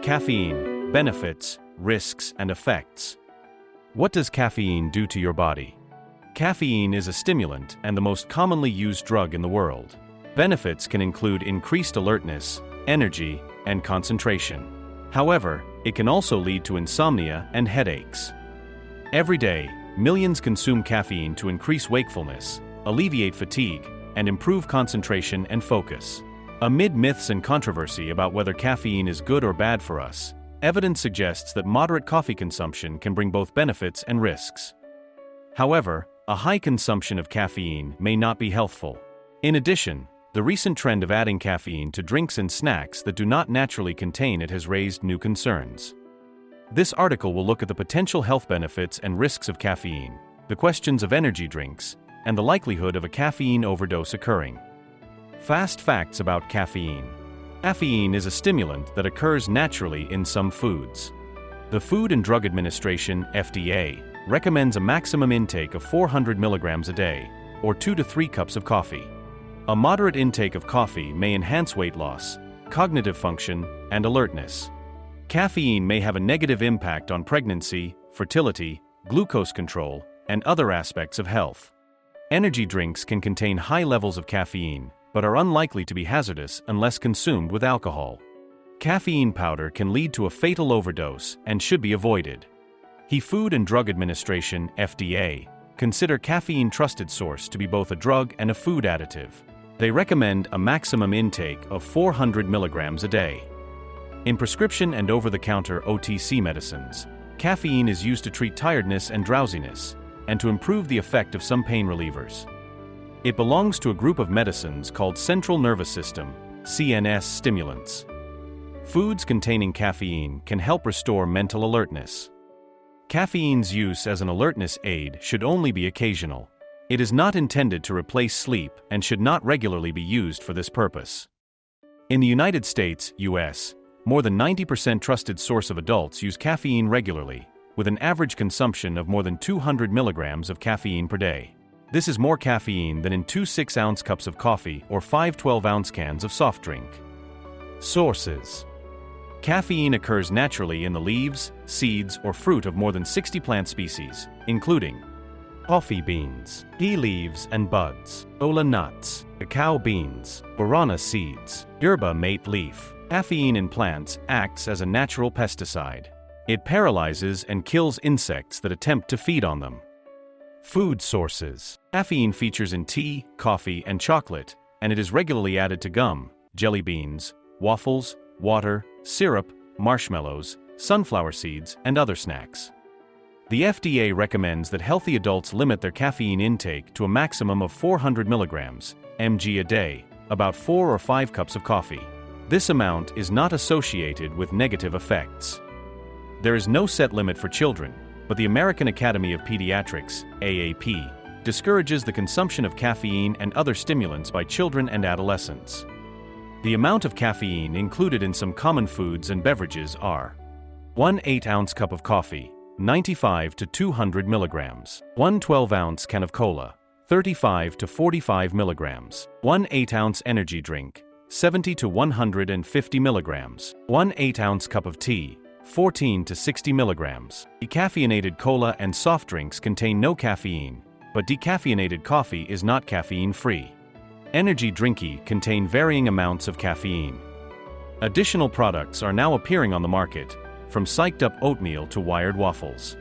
Caffeine, benefits, risks, and effects. What does caffeine do to your body? Caffeine is a stimulant and the most commonly used drug in the world. Benefits can include increased alertness, energy, and concentration. However, it can also lead to insomnia and headaches. Every day, millions consume caffeine to increase wakefulness, alleviate fatigue, and improve concentration and focus. Amid myths and controversy about whether caffeine is good or bad for us, evidence suggests that moderate coffee consumption can bring both benefits and risks. However, a high consumption of caffeine may not be healthful. In addition, the recent trend of adding caffeine to drinks and snacks that do not naturally contain it has raised new concerns. This article will look at the potential health benefits and risks of caffeine, the questions of energy drinks, and the likelihood of a caffeine overdose occurring. Fast facts about caffeine. Caffeine is a stimulant that occurs naturally in some foods. The Food and Drug Administration, FDA, recommends a maximum intake of 400 milligrams a day, or 2 to 3 cups of coffee. A moderate intake of coffee may enhance weight loss, cognitive function, and alertness. Caffeine may have a negative impact on pregnancy, fertility, glucose control, and other aspects of health. Energy drinks can contain high levels of caffeine, but are unlikely to be hazardous unless consumed with alcohol. Caffeine powder can lead to a fatal overdose and should be avoided. The Food and Drug Administration, FDA, consider caffeine trusted source to be both a drug and a food additive. They recommend a maximum intake of 400 milligrams a day. In prescription and over-the-counter OTC medicines, caffeine is used to treat tiredness and drowsiness, and to improve the effect of some pain relievers. It belongs to a group of medicines called central nervous system, CNS stimulants. Foods containing caffeine can help restore mental alertness. Caffeine's use as an alertness aid should only be occasional. It is not intended to replace sleep and should not regularly be used for this purpose. In the United States, US, more than 90% trusted source of adults use caffeine regularly, with an average consumption of more than 200 milligrams of caffeine per day. This is more caffeine than in 2 6-ounce cups of coffee or 5 12-ounce cans of soft drink. Sources. Caffeine occurs naturally in the leaves, seeds, or fruit of more than 60 plant species, including coffee beans, tea leaves and buds, ola nuts, cacao beans, guarana seeds, yerba mate leaf. Caffeine in plants acts as a natural pesticide. It paralyzes and kills insects that attempt to feed on them. Food sources. Caffeine features in tea, coffee, and chocolate, and it is regularly added to gum, jelly beans, waffles, water, syrup, marshmallows, sunflower seeds, and other snacks. The FDA recommends that healthy adults limit their caffeine intake to a maximum of 400 milligrams, mg a day, about 4 or 5 cups of coffee. This amount is not associated with negative effects. There is no set limit for children, but the American Academy of Pediatrics, AAP, discourages the consumption of caffeine and other stimulants by children and adolescents. The amount of caffeine included in some common foods and beverages are 1 8-ounce cup of coffee, 95 to 200 milligrams, 1 12-ounce can of cola, 35 to 45 milligrams, 1 8-ounce energy drink, 70 to 150 milligrams, 1 8-ounce cup of tea, 14 to 60 milligrams. Decaffeinated cola and soft drinks contain no caffeine, but decaffeinated coffee is not caffeine-free. Energy drinks contain varying amounts of caffeine. Additional products are now appearing on the market, from psyched-up oatmeal to wired waffles.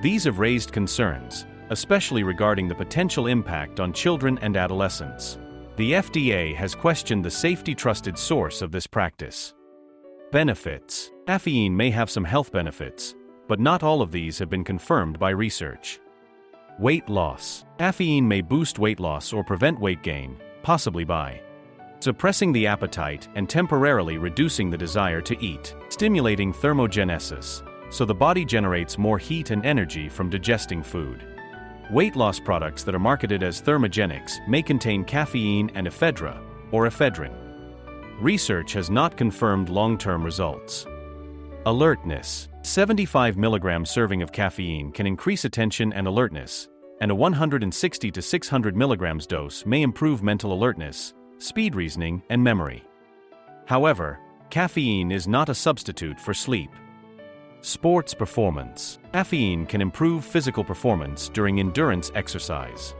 These have raised concerns, especially regarding the potential impact on children and adolescents. The FDA has questioned the safety-trusted source of this practice. Benefits. Caffeine may have some health benefits, but not all of these have been confirmed by research. Weight loss. Caffeine may boost weight loss or prevent weight gain, possibly by suppressing the appetite and temporarily reducing the desire to eat, stimulating thermogenesis, so the body generates more heat and energy from digesting food. Weight loss products that are marketed as thermogenics may contain caffeine and ephedra, or ephedrine. Research has not confirmed long-term results. Alertness. 75 milligram serving of caffeine can increase attention and alertness, and a 160 to 600 milligrams dose may improve mental alertness, speed reasoning, and memory. However, caffeine is not a substitute for sleep. Sports performance. Caffeine can improve physical performance during endurance exercise.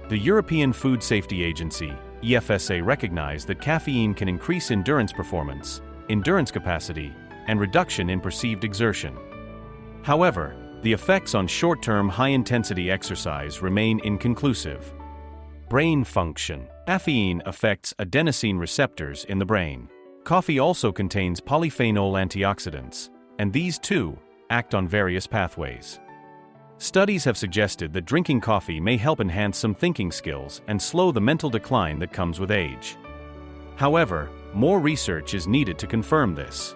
The European Food Safety Agency, EFSA, recognized that caffeine can increase endurance performance, endurance capacity, and reduction in perceived exertion. However, the effects on short-term high-intensity exercise remain inconclusive. Brain function. Caffeine affects adenosine receptors in the brain. Coffee also contains polyphenol antioxidants, and these too act on various pathways. Studies have suggested that drinking coffee may help enhance some thinking skills and slow the mental decline that comes with age. However, more research is needed to confirm this.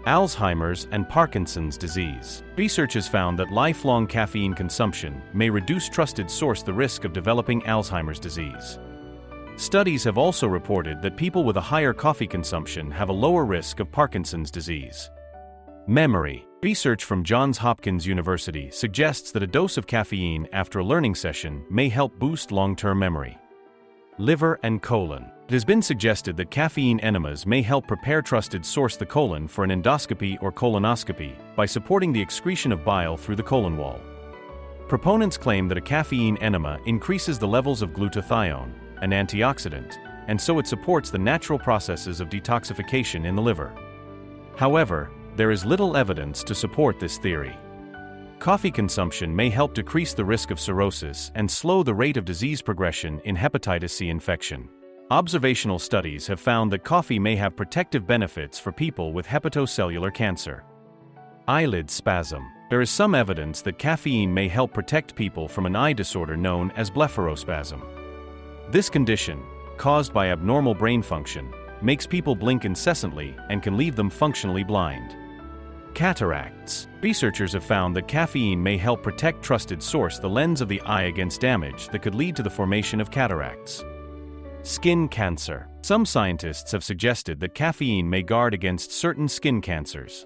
Alzheimer's and Parkinson's disease. Research has found that lifelong caffeine consumption may reduce trusted source the risk of developing Alzheimer's disease. Studies have also reported that people with a higher coffee consumption have a lower risk of Parkinson's disease. Memory. Research from Johns Hopkins University suggests that a dose of caffeine after a learning session may help boost long-term memory. Liver and colon. It has been suggested that caffeine enemas may help prepare trusted source the colon for an endoscopy or colonoscopy by supporting the excretion of bile through the colon wall. Proponents claim that a caffeine enema increases the levels of glutathione, an antioxidant, and so it supports the natural processes of detoxification in the liver. However, there is little evidence to support this theory. Coffee consumption may help decrease the risk of cirrhosis and slow the rate of disease progression in hepatitis C infection. Observational studies have found that coffee may have protective benefits for people with hepatocellular cancer. Eyelid spasm. There is some evidence that caffeine may help protect people from an eye disorder known as blepharospasm. This condition, caused by abnormal brain function, makes people blink incessantly and can leave them functionally blind. Cataracts. Researchers have found that caffeine may help protect trusted source the lens of the eye against damage that could lead to the formation of cataracts. Skin cancer. Some scientists have suggested that caffeine may guard against certain skin cancers.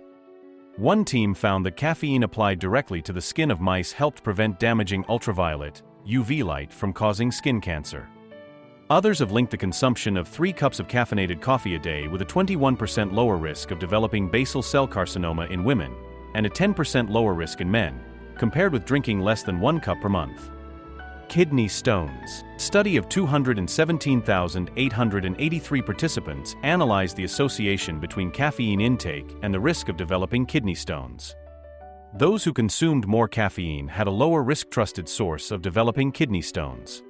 One team found that caffeine applied directly to the skin of mice helped prevent damaging ultraviolet, UV light from causing skin cancer. Others have linked the consumption of 3 cups of caffeinated coffee a day with a 21% lower risk of developing basal cell carcinoma in women and a 10% lower risk in men, compared with drinking less than 1 cup per month. Kidney stones. Study of 217,883 participants analyzed the association between caffeine intake and the risk of developing kidney stones. Those who consumed more caffeine had a lower risk trusted source of developing kidney stones.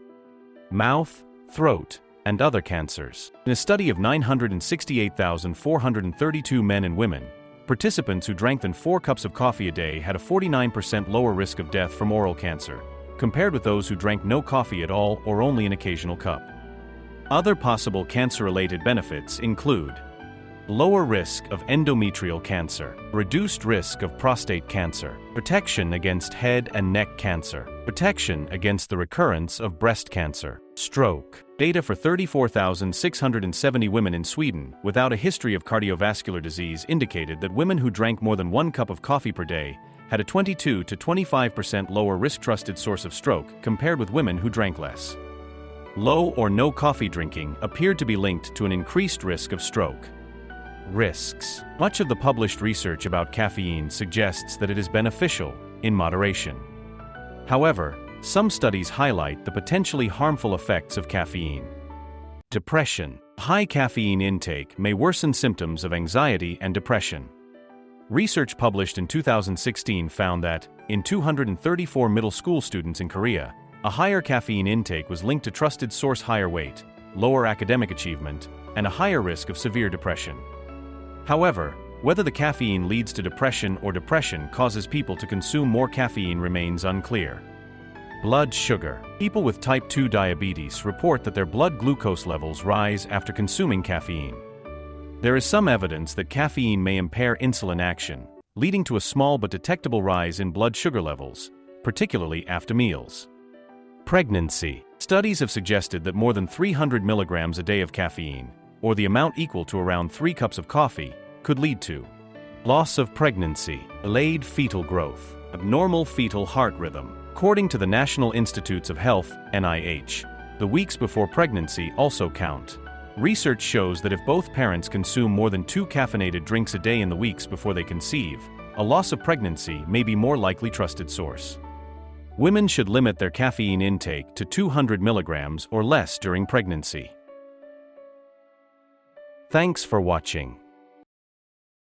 Mouth, throat, and other cancers. In a study of 968,432 men and women, participants who drank than 4 cups of coffee a day had a 49% lower risk of death from oral cancer, compared with those who drank no coffee at all or only an occasional cup. Other possible cancer-related benefits include lower risk of endometrial cancer, reduced risk of prostate cancer, protection against head and neck cancer, protection against the recurrence of breast cancer, stroke. Data for 34,670 women in Sweden without a history of cardiovascular disease indicated that women who drank more than 1 cup of coffee per day had a 22 to 25% lower risk trusted source of stroke compared with women who drank less. Low or no coffee drinking appeared to be linked to an increased risk of stroke. Risks. Much of the published research about caffeine suggests that it is beneficial, in moderation. However, some studies highlight the potentially harmful effects of caffeine. Depression. High caffeine intake may worsen symptoms of anxiety and depression. Research published in 2016 found that, in 234 middle school students in Korea, a higher caffeine intake was linked to trusted source higher weight, lower academic achievement, and a higher risk of severe depression. However, whether the caffeine leads to depression or depression causes people to consume more caffeine remains unclear. Blood sugar. People with type 2 diabetes report that their blood glucose levels rise after consuming caffeine. There is some evidence that caffeine may impair insulin action, leading to a small but detectable rise in blood sugar levels, particularly after meals. Pregnancy. Studies have suggested that more than 300 milligrams a day of caffeine, or the amount equal to around 3 cups of coffee, could lead to loss of pregnancy, delayed fetal growth, abnormal fetal heart rhythm. According to the National Institutes of Health, NIH, the weeks before pregnancy also count. Research shows that if both parents consume more than 2 caffeinated drinks a day in the weeks before they conceive, a loss of pregnancy may be more likely trusted source. Women should limit their caffeine intake to 200 milligrams or less during pregnancy. Thanks for watching.